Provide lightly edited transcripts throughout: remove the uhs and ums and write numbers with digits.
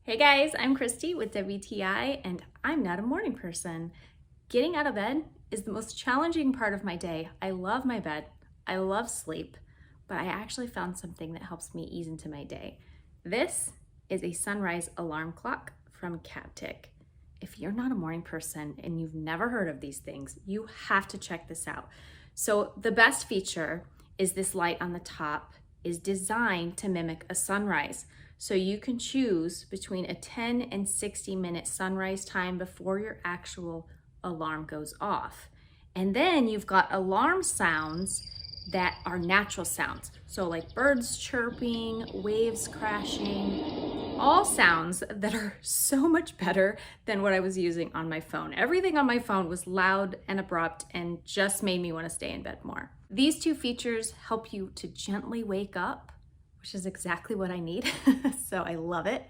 Hey guys, I'm Christy with WTI, and I'm not a morning person. Getting out of bed is the most challenging part of my day. I love my bed, I love sleep, but I actually found something that helps me ease into my day. This is a sunrise alarm clock from Cabtick. If you're not a morning person and you've never heard of these things, you have to check this out. So the best feature is this light on the top is designed to mimic a sunrise. So you can choose between a 10 and 60-minute sunrise time before your actual alarm goes off. And then you've got alarm sounds that are natural sounds. So like birds chirping, waves crashing, all sounds that are so much better than what I was using on my phone. Everything on my phone was loud and abrupt and just made me want to stay in bed more. These two features help you to gently wake up, which is exactly what I need, so I love it.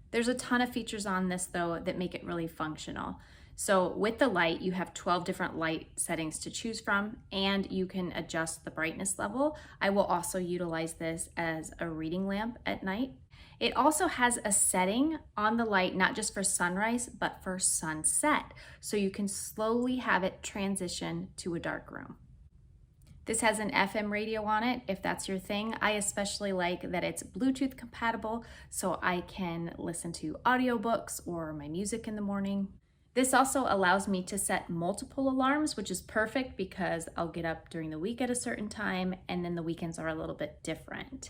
There's a ton of features on this though that make it really functional. So with the light, you have 12 different light settings to choose from, and you can adjust the brightness level. I will also utilize this as a reading lamp at night. It also has a setting on the light, not just for sunrise, but for sunset. So you can slowly have it transition to a dark room. This has an FM radio on it, if that's your thing. I especially like that it's Bluetooth compatible, so I can listen to audiobooks or my music in the morning. This also allows me to set multiple alarms, which is perfect because I'll get up during the week at a certain time, and then the weekends are a little bit different.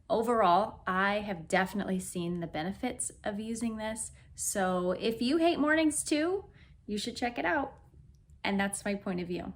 Overall, I have definitely seen the benefits of using this, so if you hate mornings too, you should check it out. And that's my point of view.